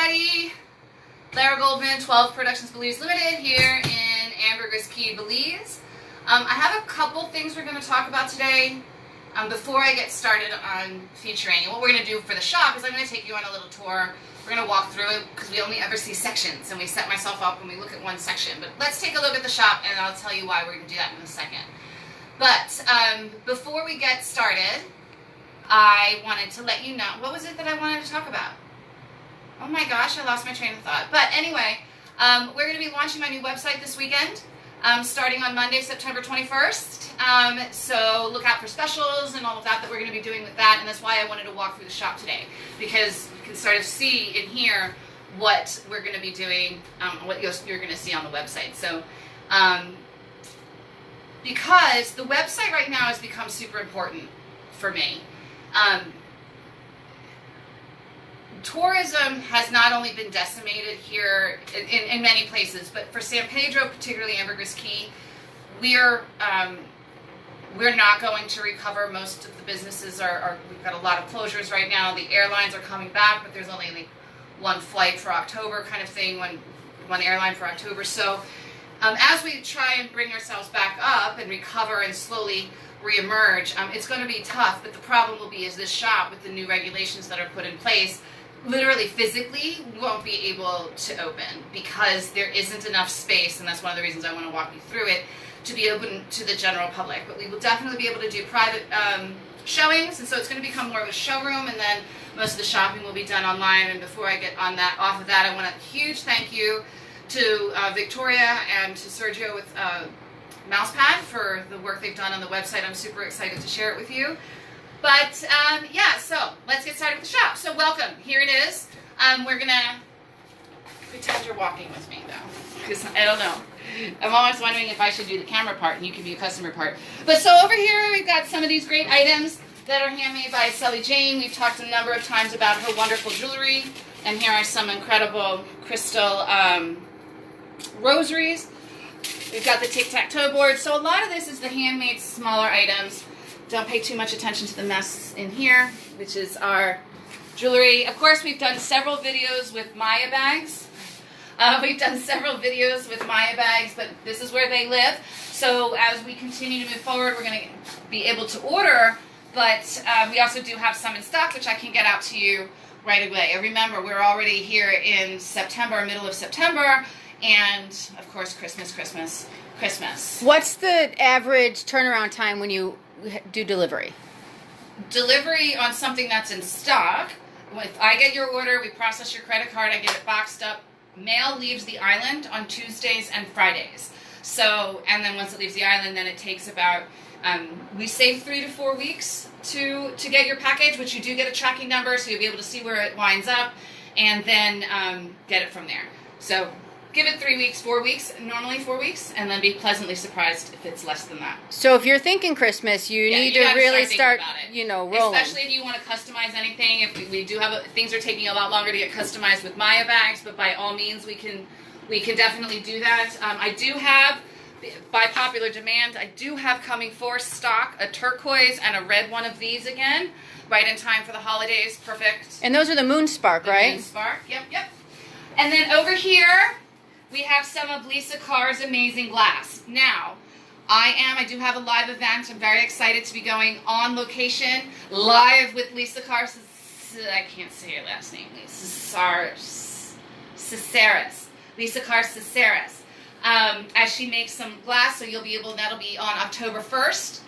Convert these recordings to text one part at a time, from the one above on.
everybody. Lara Goldman, 12 Productions Belize Limited here in Ambergris Caye, Belize. I have a couple things we're going to talk about today before I get started on featuring. And what we're going to do for the shop is I'm going to take you on a little tour. We're going to walk through it because we only ever see sections and we set myself up when we look at one section. But let's take a look at the shop and I'll tell you why we're going to do that in a second. But before we get started, I wanted to let you know, what was it that I wanted to talk about? Oh my gosh, I lost my train of thought. But anyway, we're going to be launching my new website this weekend, starting on Monday, September 21st. So look out for specials and all of that we're going to be doing with that. And that's why I wanted to walk through the shop today, because you can sort of see and hear what we're going to be doing, what you're going to see on the website. So, because the website right now has become super important for me. Tourism has not only been decimated here in many places, but for San Pedro, particularly Ambergris Caye, we're not going to recover. Most of the businesses we've got a lot of closures right now. The airlines are coming back, but there's only like one flight for October kind of thing, one airline for October. So as we try and bring ourselves back up and recover and slowly reemerge, it's going to be tough, but the problem will be is this shop with the new regulations that are put in place literally physically won't be able to open because there isn't enough space, and that's one of the reasons I want to walk you through it, to be open to the general public. But we will definitely be able to do private showings, and so it's going to become more of a showroom, and then most of the shopping will be done online. And before I get off of that, I want a huge thank you to Victoria and to Sergio with Mousepad for the work they've done on the website. I'm super excited to share it with you. But yeah, so let's get started with the shop. So welcome, here it is. We're gonna pretend you're walking with me though, because I don't know. I'm always wondering if I should do the camera part and you can be a customer part. But so over here we've got some of these great items that are handmade by Sally Jane. We've talked a number of times about her wonderful jewelry, and here are some incredible crystal rosaries. We've got the tic-tac-toe board. So a lot of this is the handmade smaller items. Don't pay too much attention to the mess in here, which is our jewelry. Of course, we've done several videos with Maya bags. But this is where they live. So as we continue to move forward, we're going to be able to order, but we also do have some in stock, which I can get out to you right away. And remember, we're already here in September, middle of September, and of course, Christmas. What's the average turnaround time when you do delivery? Delivery on something that's in stock. If I get your order, we process your credit card, I get it boxed up. Mail leaves the island on Tuesdays and Fridays. So, and then once it leaves the island, then it takes about, we say 3 to 4 weeks to get your package, which you do get a tracking number, so you'll be able to see where it winds up, and then get it from there. So give it 3 weeks, 4 weeks, normally 4 weeks, and then be pleasantly surprised if it's less than that. So if you're thinking Christmas, you need to really start rolling. Especially if you want to customize anything. If we do have things are taking a lot longer to get customized with Maya bags, but by all means we can definitely do that. I do have, by popular demand, I do have coming for stock a turquoise and a red one of these again, right in time for the holidays. Perfect. And those are the Moon Spark, right? Moon Spark. Yep. And then over here, we have some of Lisa Carr's amazing glass. Now, I do have a live event. I'm very excited to be going on location, live with Lisa Carr. I can't say her last name. Lisa Carr Caceres. As she makes some glass, so that'll be on October 1st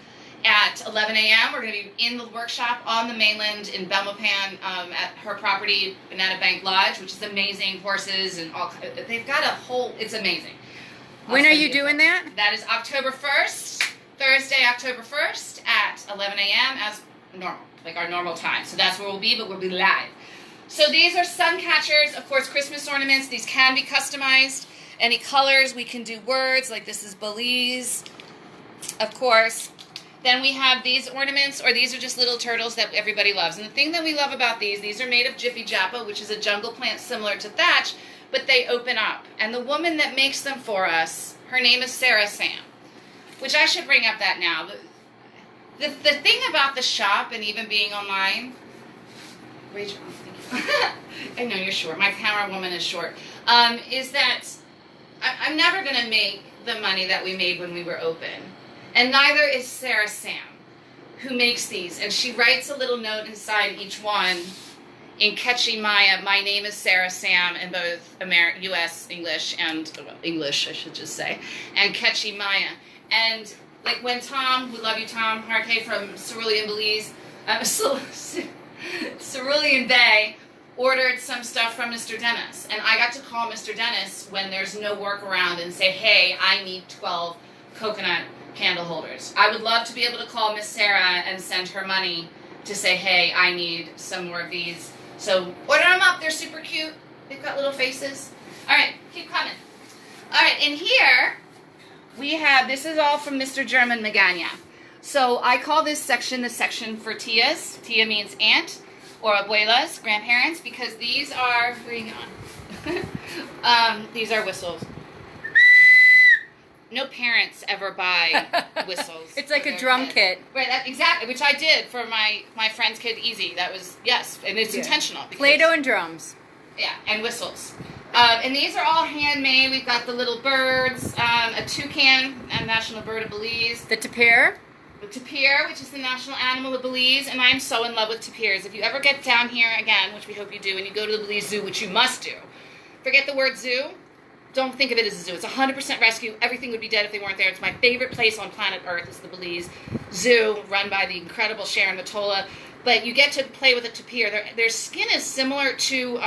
at 11 a.m. We're going to be in the workshop on the mainland in Belmopan at her property, Banana Bank Lodge, which is amazing. Horses and all. They've got a whole, it's amazing. When are you doing that? That is October 1st, Thursday, October 1st at 11 a.m. as normal, like our normal time. So that's where we'll be, but we'll be live. So these are sun catchers, of course, Christmas ornaments. These can be customized. Any colors, we can do words, like this is Belize, of course. Then we have these ornaments, or these are just little turtles that everybody loves. And the thing that we love about these are made of Jiffy Japa, which is a jungle plant similar to thatch, but they open up. And the woman that makes them for us, her name is Sarah Sam, which I should bring up that now. The thing about the shop and even being online, Rachel, thank you. I know you're short. My camera woman is short. Is that I'm never going to make the money that we made when we were open. And neither is Sarah Sam, who makes these. And she writes a little note inside each one in catchy Maya. My name is Sarah Sam in both U.S. English and English, I should just say, and catchy Maya. And like when Tom, we love you, Tom Harkey from Cerulean Belize, Cerulean Bay, ordered some stuff from Mr. Dennis. And I got to call Mr. Dennis when there's no work around and say, hey, I need 12 coconut candle holders. I would love to be able to call Miss Sarah and send her money to say, hey, I need some more of these. So order them up. They're super cute. They've got little faces. All right, keep coming. All right, in here we have, this is all from Mr. German Magana. So I call this section the section for tias. Tia means aunt or abuelas, grandparents, because these are, where are you going? These are whistles. No parents ever buy whistles. It's like a drum kit. Right, exactly, which I did for my friend's kid, Easy. That was, yes, and it's intentional. Play-Doh and drums. Yeah, and whistles. And these are all handmade. We've got the little birds, a toucan, a national bird of Belize. The tapir. The tapir, which is the national animal of Belize, and I am so in love with tapirs. If you ever get down here again, which we hope you do, and you go to the Belize Zoo, which you must do, forget the word zoo. Don't think of it as a zoo. It's 100% rescue. Everything would be dead if they weren't there. It's my favorite place on planet Earth is the Belize Zoo, run by the incredible Sharon Matola. But you get to play with a tapir. Their skin is similar to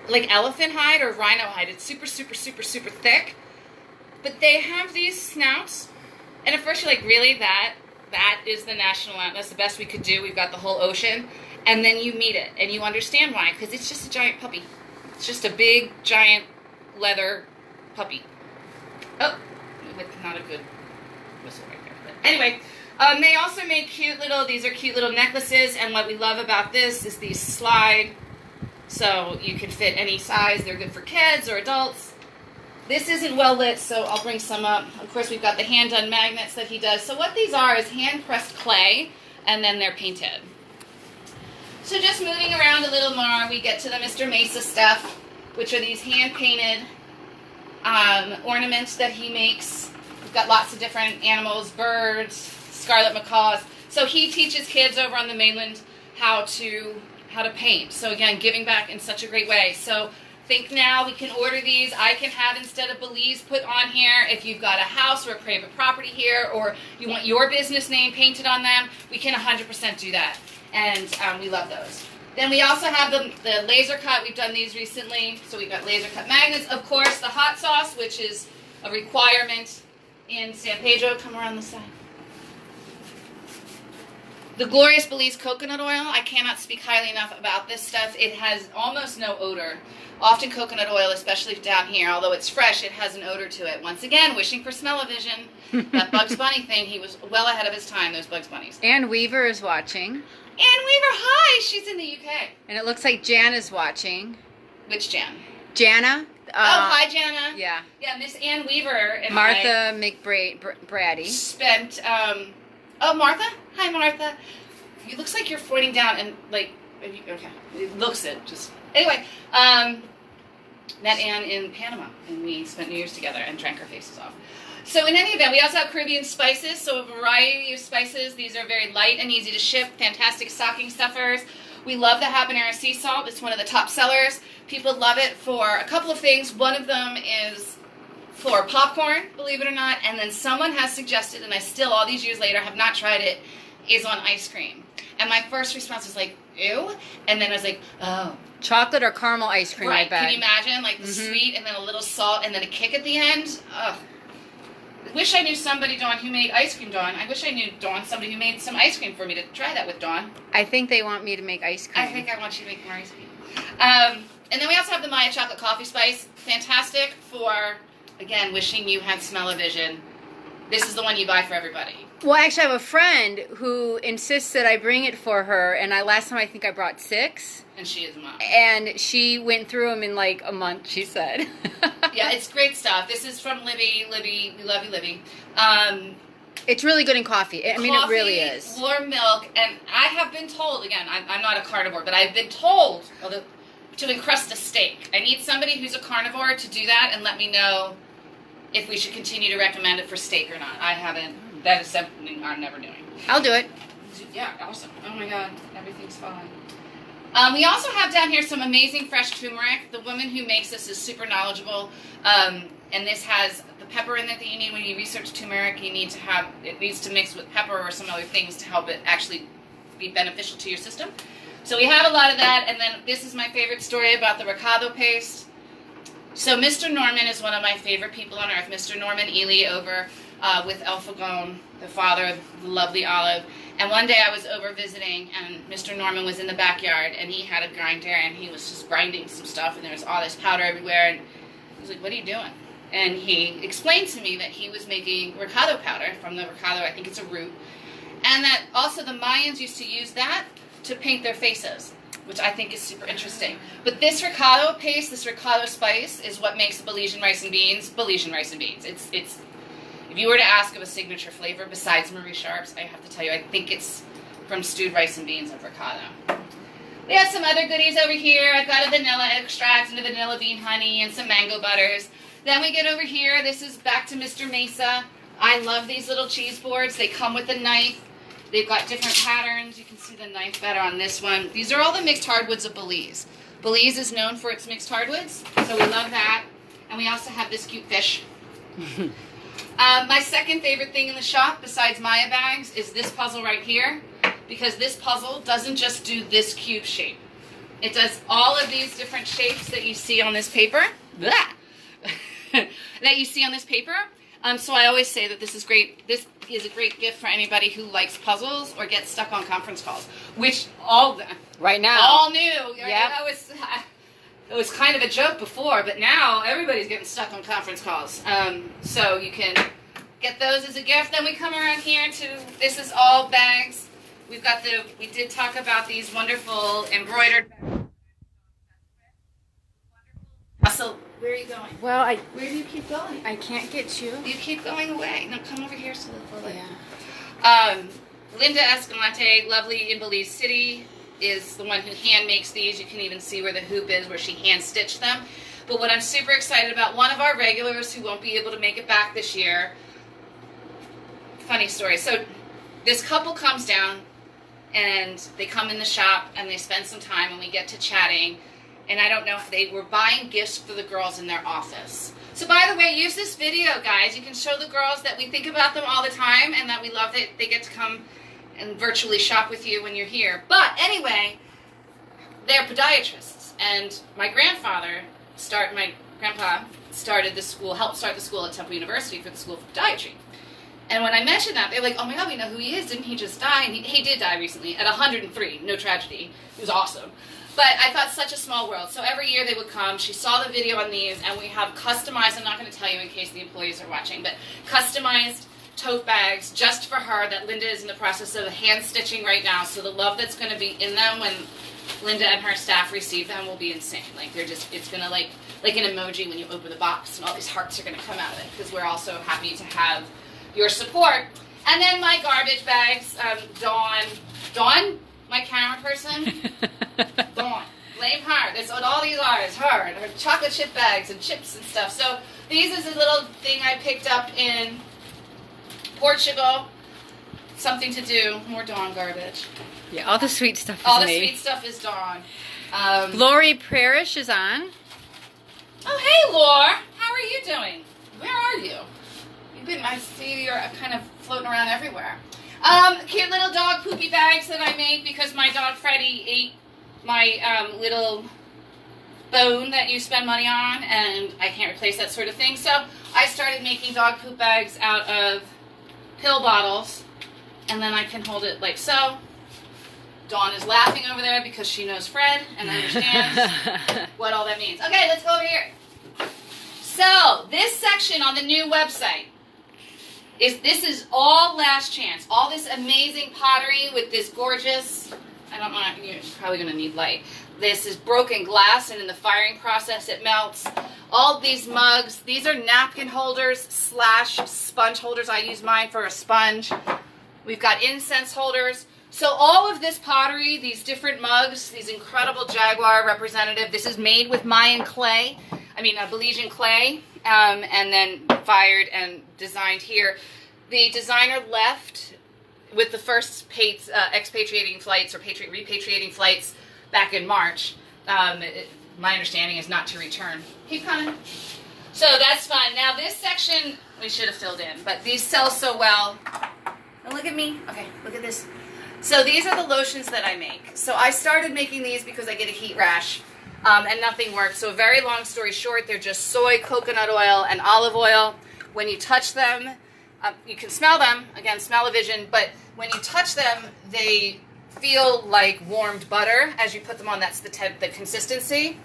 like elephant hide or rhino hide. It's super, super, super, super thick. But they have these snouts. And at first you're like, really? That is the national anthem. That's the best we could do. We've got the whole ocean. And then you meet it. And you understand why. Because it's just a giant puppy. It's just a big, giant leather puppy. Oh, not a good whistle right there. But anyway, they also make these are cute little necklaces. And what we love about this is these slide. So you can fit any size. They're good for kids or adults. This isn't well lit, so I'll bring some up. Of course, we've got the hand-done magnets that he does. So what these are is hand-pressed clay, and then they're painted. So just moving around a little more, we get to the Mr. Mesa stuff, which are these hand-painted ornaments that he makes. We've got lots of different animals, birds, scarlet macaws. So he teaches kids over on the mainland how to paint. So again, giving back in such a great way. So think now we can order these. I can have, instead of Belize, put on here if you've got a house or a private property here, or you want your business name painted on them, we can 100% do that. And we love those. Then we also have the laser cut. We've done these recently. So we've got laser cut magnets. Of course, the hot sauce, which is a requirement in San Pedro. Come around the side. The glorious Belize coconut oil. I cannot speak highly enough about this stuff. It has almost no odor. Often coconut oil, especially down here, although it's fresh, it has an odor to it. Once again, wishing for smell-o-vision. That Bugs Bunny thing, he was well ahead of his time, those Bugs Bunnies. Ann Weaver is watching. Ann Weaver, hi! She's in the UK. And it looks like Jan is watching. Which Jan? Jana. Hi, Jana. Yeah. Yeah, Miss Ann Weaver and Martha McBrady. Spent, oh, Martha? Hi, Martha. It looks like you're pointing down and, like, okay. It looks it, just... Anyway, met Ann in Panama, and we spent New Year's together and drank our faces off. So in any event, we also have Caribbean spices, so a variety of spices. These are very light and easy to ship, fantastic stocking stuffers. We love the habanero sea salt. It's one of the top sellers. People love it for a couple of things. One of them is for popcorn, believe it or not, and then someone has suggested, and I still, all these years later, have not tried it, is on ice cream. And my first response was like, ew, and then I was like, oh. Chocolate or caramel ice cream, right. I bet. Can you imagine? Like the sweet and then a little salt and then a kick at the end? Ugh. Wish I knew somebody, Dawn, who made ice cream, Dawn. I wish I knew, Dawn, somebody who made some ice cream for me to try that with, Dawn. I think they want me to make ice cream. I think I want you to make more ice cream. And then we also have the Maya Chocolate Coffee Spice. Fantastic for, again, wishing you had smell-o-vision. This is the one you buy for everybody. Well, actually, I have a friend who insists that I bring it for her, and last time I think I brought 6. And she is a mom. And she went through them in like a month, she said. Yeah, it's great stuff. This is from Libby. Libby, we love you, Libby. It's really good in coffee. I mean, it really is. Warm milk, and I have been told, again, I'm not a carnivore, but I've been told to encrust a steak. I need somebody who's a carnivore to do that and let me know if we should continue to recommend it for steak or not. I haven't. That is something I'm never doing. I'll do it. Yeah, awesome. Oh my God, everything's fine. We also have down here some amazing fresh turmeric. The woman who makes this is super knowledgeable. And this has the pepper in it that you need when you research turmeric. It needs to mix with pepper or some other things to help it actually be beneficial to your system. So we have a lot of that. And then this is my favorite story about the ricado paste. So Mr. Norman is one of my favorite people on earth. Mr. Norman Ely over with El Fogón, the father of the lovely Olive. And one day I was over visiting, and Mr. Norman was in the backyard, and he had a grinder, and he was just grinding some stuff, and there was all this powder everywhere, and I was like, what are you doing? And he explained to me that he was making ricado powder from the ricado, I think it's a root, and that also the Mayans used to use that to paint their faces, which I think is super interesting. But this ricado paste, this ricado spice, is what makes the Belizean rice and beans Belizean rice and beans. It's if you were to ask of a signature flavor besides Marie Sharp's, I have to tell you, I think it's from stewed rice and beans and ricado. We have some other goodies over here. I've got a vanilla extract and a vanilla bean honey and some mango butters. Then we get over here. This is back to Mr. Mesa. I love these little cheese boards. They come with a knife. They've got different patterns. You can see the knife better on this one. These are all the mixed hardwoods of Belize. Belize is known for its mixed hardwoods, so we love that. And we also have this cute fish. My second favorite thing in the shop, besides Maya bags, is this puzzle right here. Because this puzzle doesn't just do this cube shape. It does all of these different shapes that you see on this paper. That you see on this paper. So I always say that this is great. This is a great gift for anybody who likes puzzles or gets stuck on conference calls. Which all right now all new. Yeah, it was kind of a joke before, but now everybody's getting stuck on conference calls. So you can get those as a gift. Then we come around here to, this is all bags. We did talk about these wonderful embroidered bags. Russell, where are you going? Well, Where do you keep going? I can't get you. You keep going away. No, come over here so we'll Yeah. Linda Escalante, lovely in Belize City, is the one who hand makes these. You can even see where the hoop is, where she hand stitched them. But what I'm super excited about, one of our regulars who won't be able to make it back this year, funny story. So this couple comes down and they come in the shop and they spend some time and we get to chatting. And I don't know if they were buying gifts for the girls in their office. So by the way, use this video, guys. You can show the girls that we think about them all the time and that we love that they get to come and virtually shop with you when you're here. But anyway, they're podiatrists. And my grandpa started the school, helped start the school at Temple University for the School for Podiatry. And when I mentioned that, they're like, oh my God, we know who he is. Didn't he just die? And he did die recently at 103. No tragedy. It was awesome. But I thought such a small world. So every year they would come. She saw the video on these, and we have customized, I'm not going to tell you in case the employees are watching, but customized tote bags just for her that Linda is in the process of hand stitching right now. So the love that's going to be in them when Linda and her staff receive them will be insane. Like they're just, it's going to like an emoji when you open the box and all these hearts are going to come out of it because we're also happy to have your support. And then my garbage bags, Dawn, my camera person, Dawn, blame her. That's what all these are, is her chocolate chip bags and chips and stuff. So these is a little thing I picked up in Portugal. Something to do, more Dawn garbage. Yeah, all the sweet stuff is all the me. sweet stuff is Dawn. Lori Parrish is on. Oh, hey, Laura. How are you doing? Where are you? I see you're kind of floating around everywhere. Cute little dog poopy bags that I make because my dog Freddie ate my little bone that you spend money on, and I can't replace that sort of thing. So I started making dog poop bags out of pill bottles, and then I can hold it like so. Dawn is laughing over there because she knows Fred and understands what all that means. Okay, let's go over here. So this section on the new website this is all last chance. All this amazing pottery with this gorgeous, you're probably going to need light, This is broken glass, and in the firing process, it melts. All these mugs, these are napkin holders / sponge holders. I use mine for a sponge. We've got incense holders. So all of this pottery, these different mugs, these incredible Jaguar representative, this is made with Belizean clay, and then fired and designed here. The designer left with the first expatriating flights or repatriating flights back in March. My understanding is not to return. Keep coming. So that's fun. Now this section we should have filled in, but these sell so well. Oh, look at me. Okay, look at this. So these are the lotions that I make. So I started making these because I get a heat rash, and nothing worked. So a very long story short, they're just soy, coconut oil, and olive oil. When you touch them, you can smell them. Again, smell-o-vision. But when you touch them, they feel like warmed butter as you put them on. That's the consistency.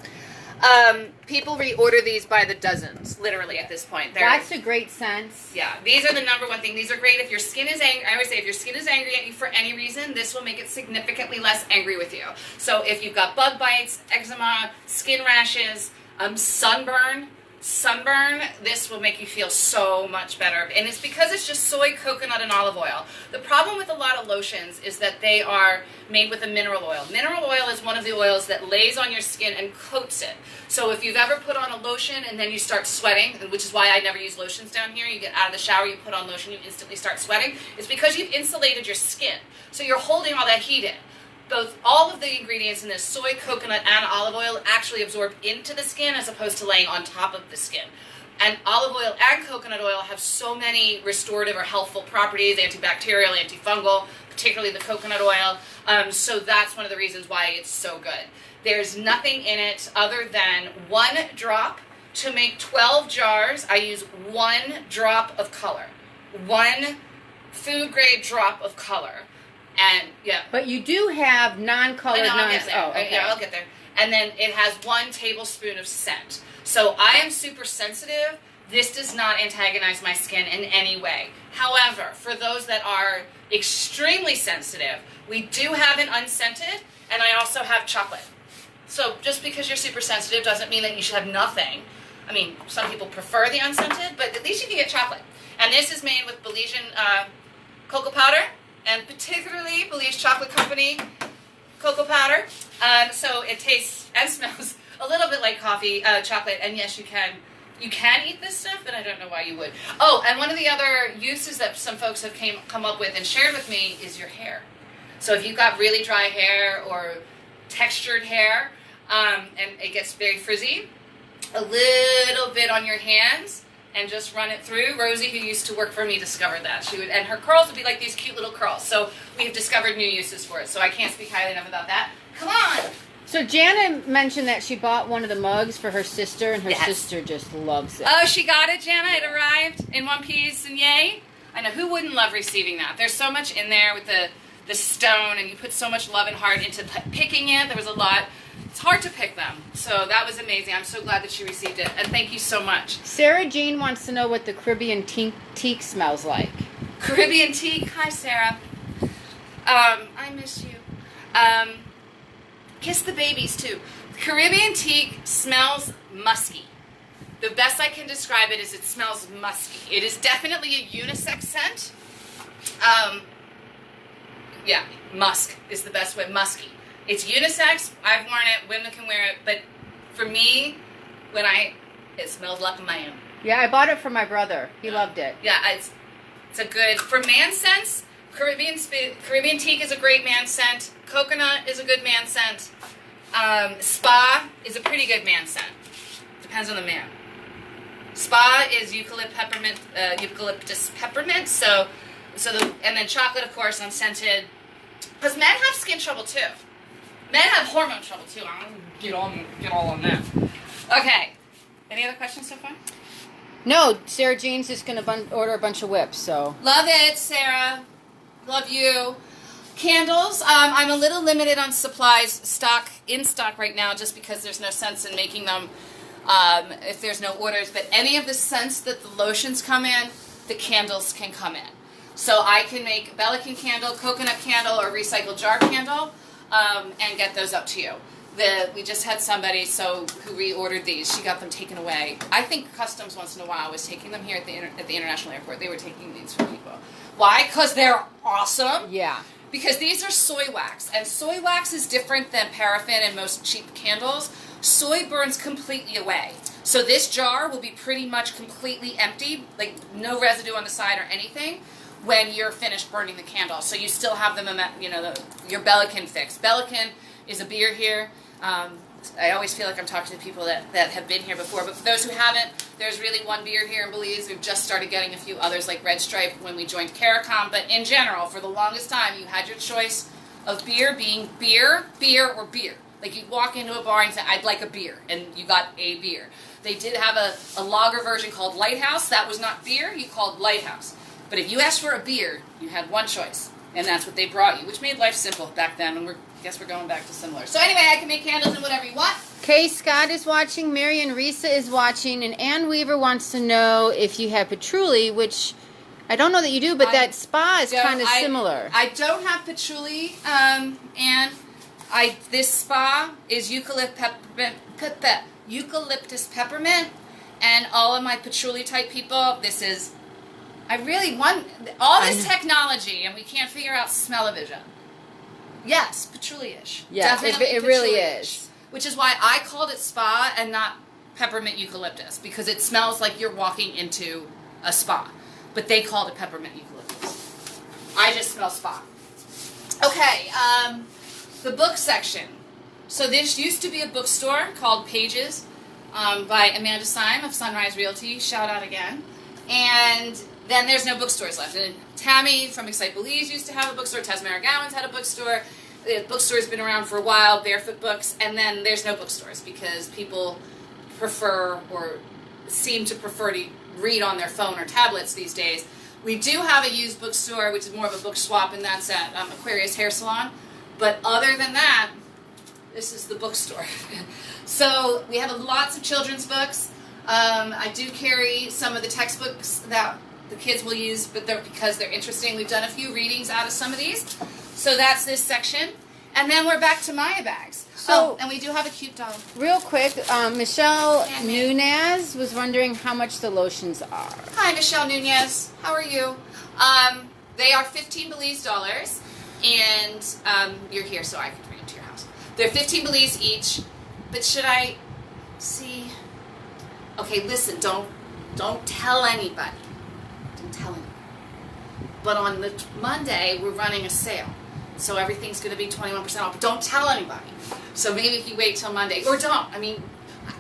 People reorder these by the dozens, literally, at this point. That's a great sense. Yeah, these are the number one thing. These are great if your skin is angry. I always say if your skin is angry at you for any reason, this will make it significantly less angry with you. So if you've got bug bites, eczema, skin rashes, sunburn, this will make you feel so much better. And it's because it's just soy, coconut, and olive oil. The problem with a lot of lotions is that they are made with a mineral oil. Mineral oil is one of the oils that lays on your skin and coats it. So if you've ever put on a lotion and then you start sweating, which is why I never use lotions down here, you get out of the shower, you put on lotion, you instantly start sweating, it's because you've insulated your skin. So you're holding all that heat in. All of the ingredients in this, soy, coconut, and olive oil, actually absorb into the skin as opposed to laying on top of the skin. And olive oil and coconut oil have so many restorative or healthful properties, antibacterial, antifungal, particularly the coconut oil. So that's one of the reasons why it's so good. There's nothing in it other than 1 drop. To make 12 jars, I use 1 drop of color. 1 food-grade drop of color. And yeah, but you do have non-colored. I'll get there. Okay. Yeah, I'll get there. And then it has 1 tablespoon of scent. So I am super sensitive. This does not antagonize my skin in any way. However, for those that are extremely sensitive, we do have an unscented, and I also have chocolate. So just because you're super sensitive doesn't mean that you should have nothing. I mean, some people prefer the unscented, but at least you can get chocolate. And this is made with Belizean cocoa powder, and particularly Belize Chocolate Company cocoa powder. So it tastes and smells a little bit like coffee, chocolate, and yes, you can eat this stuff, but I don't know why you would. Oh, and one of the other uses that some folks have come up with and shared with me is your hair. So if you've got really dry hair or textured hair, and it gets very frizzy, a little bit on your hands, and just run it through. Rosie, who used to work for me, discovered that. And her curls would be like these cute little curls. So we've discovered new uses for it. So I can't speak highly enough about that. Come on! So Jana mentioned that she bought one of the mugs for her sister, and her sister just loves it. Oh, she got it, Jana? It arrived in one piece, and yay! I know, who wouldn't love receiving that? There's so much in there with the stone, and you put so much love and heart into picking it. There was a lot. It's hard to pick them. So that was amazing. I'm so glad that she received it. And thank you so much. Sarah Jean wants to know what the Caribbean teak smells like. Caribbean teak? Hi, Sarah. I miss you. Kiss the babies, too. Caribbean teak smells musky. The best I can describe it is it smells musky. It is definitely a unisex scent. Yeah, musk is the best way. Musky. It's unisex. I've worn it. Women can wear it. But for me, it smells like a man. Yeah, I bought it for my brother. He loved it. Yeah, it's a good, for man scents, Caribbean teak is a great man scent. Coconut is a good man scent. Spa is a pretty good man scent. Depends on the man. Spa is eucalyptus peppermint. And then chocolate, of course, unscented. Because men have skin trouble too. Men have hormone trouble too. I'll get all on that. Okay. Any other questions so far? No, Sarah Jean's just going to order a bunch of whips, so. Love it, Sarah. Love you. Candles. I'm a little limited on supplies in stock right now just because there's no sense in making them if there's no orders. But any of the scents that the lotions come in, the candles can come in. So I can make Belican candle, coconut candle, or recycled jar candle, and get those up to you. We just had somebody who reordered these. She got them taken away. I think Customs once in a while was taking them here at the international airport. They were taking these for people. Why? Because they're awesome. Yeah. Because these are soy wax, and soy wax is different than paraffin and most cheap candles. Soy burns completely away. So this jar will be pretty much completely empty, like no residue on the side or anything, when you're finished burning the candle. So you still have them, your Belican fix. Belican is a beer here. I always feel like I'm talking to people that have been here before, but for those who haven't, there's really one beer here in Belize. We've just started getting a few others like Red Stripe when we joined CARICOM, but in general, for the longest time, you had your choice of beer being beer, or beer. Like you'd walk into a bar and say, I'd like a beer, and you got a beer. They did have a lager version called Lighthouse. That was not beer, you called Lighthouse. But if you asked for a beer, you had one choice, and that's what they brought you, which made life simple back then, and I guess we're going back to similar. So anyway, I can make candles in whatever you want. Kay Scott is watching, Marion Risa is watching, and Ann Weaver wants to know if you have patchouli, which I don't know that you do, but that spa is kind of similar. I don't have patchouli, and this spa is eucalyptus peppermint, and all of my patchouli type people, this is, all this technology, and we can't figure out smell-o-vision. Yes, patchouli-ish. Yeah, it really is. Which is why I called it spa and not peppermint eucalyptus, because it smells like you're walking into a spa. But they called it peppermint eucalyptus. I just smell spa. Okay, the book section. So this used to be a bookstore called Pages by Amanda Syme of Sunrise Realty. Shout out again. And then there's no bookstores left. And Tammy from Excite Belize used to have a bookstore. Tess Marigowans had a bookstore. The bookstore's been around for a while, Barefoot Books. And then there's no bookstores because people prefer or seem to prefer to read on their phone or tablets these days. We do have a used bookstore, which is more of a book swap, and that's at Aquarius Hair Salon. But other than that, this is the bookstore. So we have lots of children's books. I do carry some of the textbooks that the kids will use, but because they're interesting. We've done a few readings out of some of these. So that's this section. And then we're back to Maya bags. So, and we do have a cute dog. Real quick, Michelle Nunez was wondering how much the lotions are. Hi, Michelle Nunez. How are you? They are $15 Belize, and you're here, so I can bring them to your house. They're 15 Belize each, but should I see? Okay, listen, don't tell anybody. Don't tell anybody. But on the Monday, we're running a sale. So everything's going to be 21% off. But don't tell anybody. So maybe if you wait till Monday. Or don't. I mean,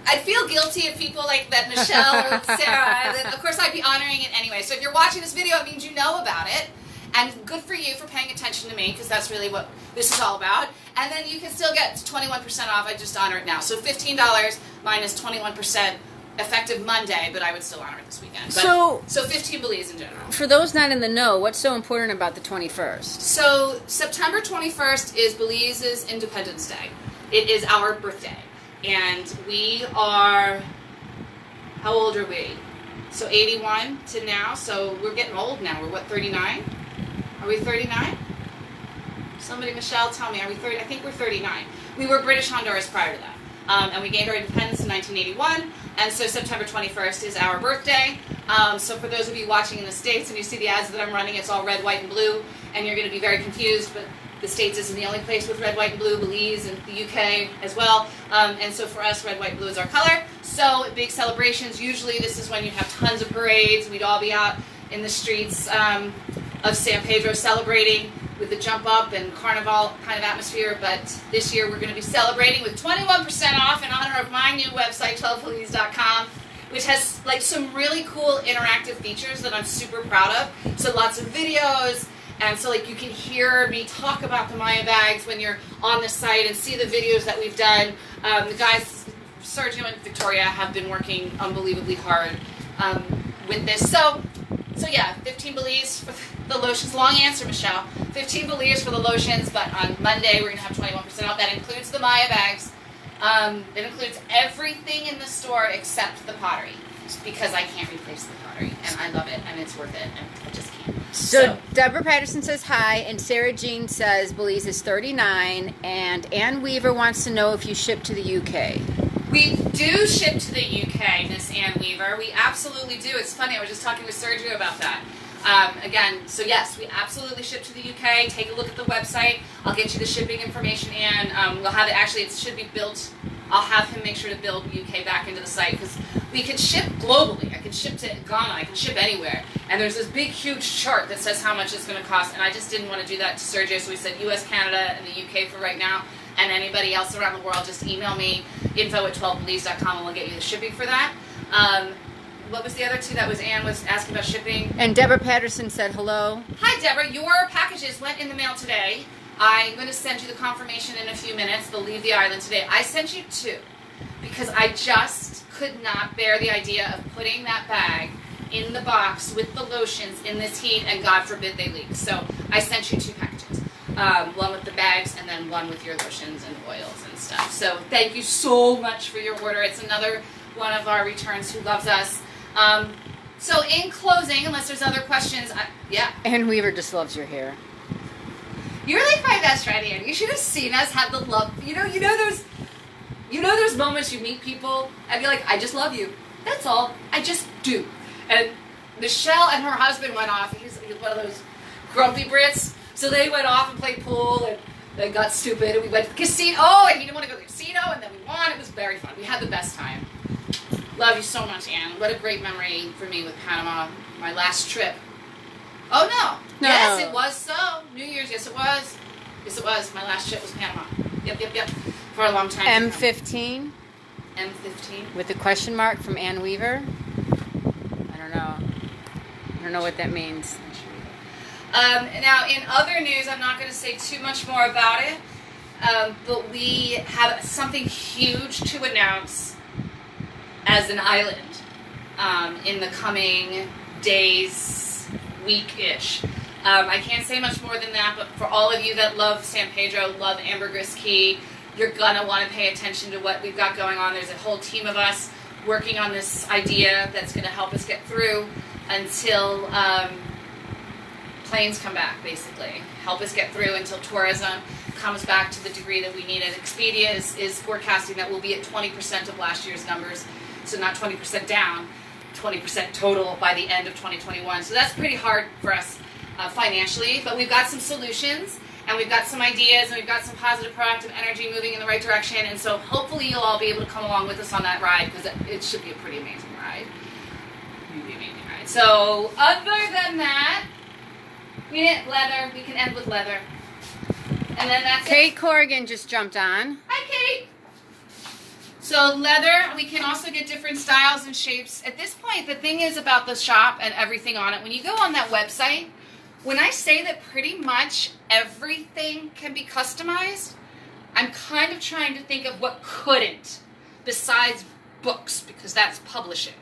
I'd feel guilty if people like that Michelle or Sarah, of course I'd be honoring it anyway. So if you're watching this video, it means you know about it. And good for you for paying attention to me, because that's really what this is all about. And then you can still get 21% off. I just honor it now. So $15 minus 21%. Effective Monday, but I would still honor it this weekend. But, so 15 Belize in general. For those not in the know, what's so important about the 21st? So September 21st is Belize's Independence Day. It is our birthday. And we are, how old are we? So 81 to now, so we're getting old now. We're what, 39? Are we 39? Somebody, Michelle, tell me, are we 30? I think we're 39. We were British Honduras prior to that. And we gained our independence in 1981, and so September 21st is our birthday. So for those of you watching in the States and you see the ads that I'm running, it's all red, white, and blue, and you're going to be very confused, but the States isn't the only place with red, white, and blue, Belize and the UK as well. And so for us, red, white, and blue is our color. So big celebrations, usually this is when you have tons of parades. We'd all be out in the streets of San Pedro celebrating with the jump up and carnival kind of atmosphere, but this year we're going to be celebrating with 21% off in honor of my new website, 12belize.com, which has like some really cool interactive features that I'm super proud of. So lots of videos, and so like you can hear me talk about the Maya bags when you're on the site and see the videos that we've done. The guys, Sergio and Victoria, have been working unbelievably hard with this. So yeah, 15 Belize for the lotions. Long answer, Michelle. 15 Belize for the lotions, but on Monday we're going to have 21% off. That includes the Maya bags. It includes everything in the store except the pottery, because I can't replace the pottery, and I love it, and it's worth it, and I just can't. So Deborah Patterson says hi, and Sarah Jean says Belize is 39, and Ann Weaver wants to know if you ship to the UK. We do ship to the UK, Miss Ann Weaver. We absolutely do. It's funny, I was just talking with Sergio about that. Again, so yes, we absolutely ship to the UK. Take a look at the website. I'll get you the shipping information, and we'll have it. Actually, it should be built. I'll have him make sure to build UK back into the site, because we can ship globally. I can ship to Ghana. I can ship anywhere. And there's this big, huge chart that says how much it's going to cost. And I just didn't want to do that to Sergio, so we said US, Canada, and the UK for right now. And anybody else around the world, just email me, info@12belize.com, and we'll get you the shipping for that. What was the other two? That was Ann was asking about shipping. And Deborah Patterson said hello. Hi, Deborah. Your packages went in the mail today. I'm going to send you the confirmation in a few minutes. They'll leave the island today. I sent you 2 because I just could not bear the idea of putting that bag in the box with the lotions in this heat, and God forbid they leak. So I sent you 2 packages. One with the bags and then one with your lotions and oils and stuff. So thank you so much for your order. It's another one of our returns who loves us. So in closing, unless there's other questions, yeah. Ann Weaver just loves your hair. You're like my best friend, Ann. You should have seen us have the love. You know those moments you meet people and you're like, I just love you. That's all. I just do. And Michelle and her husband went off. He's one of those grumpy Brits. So they went off and played pool and then got stupid, and we went to the casino. Oh, and he didn't want to go to the casino, and then we won. It was very fun. We had the best time. Love you so much, Ann. What a great memory for me with Panama. My last trip. Oh, no. Yes, it was so. New Year's, yes, it was. Yes, it was. My last trip was Panama. Yep. For a long time. M15? M15. With a question mark from Ann Weaver? I don't know. I don't know what that means. Now, in other news, I'm not going to say too much more about it, but we have something huge to announce as an island in the coming days, week-ish. I can't say much more than that, but for all of you that love San Pedro, love Ambergris Key, you're going to want to pay attention to what we've got going on. There's a whole team of us working on this idea that's going to help us get through until planes come back, basically. Help us get through until tourism comes back to the degree that we need it. Expedia is forecasting that we'll be at 20% of last year's numbers, so not 20% down, 20% total by the end of 2021. So that's pretty hard for us financially, but we've got some solutions, and we've got some ideas, and we've got some positive, proactive energy moving in the right direction, and so hopefully you'll all be able to come along with us on that ride, because it should be a pretty amazing ride. So other than that, we did leather. We can end with leather. And then that's Kate Corrigan just jumped on. Hi, Kate. So leather, we can also get different styles and shapes. At this point, the thing is about the shop and everything on it, when you go on that website, when I say that pretty much everything can be customized, I'm kind of trying to think of what couldn't, besides books, because that's publishing.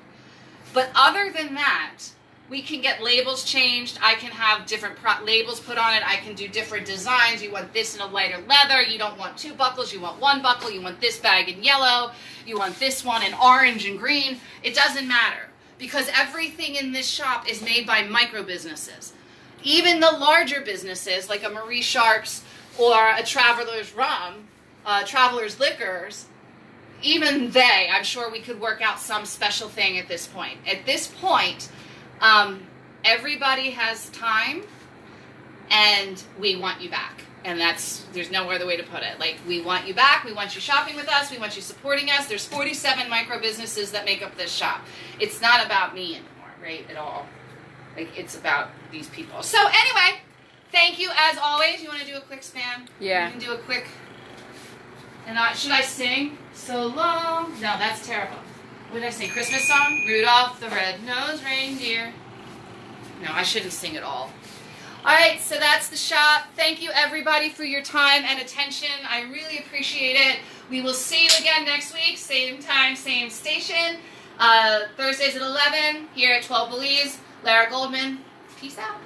But other than that, we can get labels changed. I can have different labels put on it. I can do different designs. You want this in a lighter leather. You don't want 2 buckles. You want 1 buckle. You want this bag in yellow. You want this one in orange and green. It doesn't matter, because everything in this shop is made by micro businesses. Even the larger businesses, like a Marie Sharp's or a Traveler's Rum, Traveler's Liquors, even they, I'm sure we could work out some special thing at this point. At this point, everybody has time, and we want you back. And there's no other way to put it. Like, we want you back. We want you shopping with us. We want you supporting us. There's 47 micro businesses that make up this shop. It's not about me anymore, right, at all. Like, it's about these people. So anyway, thank you as always. You want to do a quick spam? Yeah. You can do a quick, and should I sing? So long. No, that's terrible. What did I sing? Christmas song? Rudolph the Red-Nosed Reindeer. No, I shouldn't sing at all. All right, so that's the shop. Thank you, everybody, for your time and attention. I really appreciate it. We will see you again next week. Same time, same station. Thursdays at 11 here at 12 Belize. Lara Goldman. Peace out.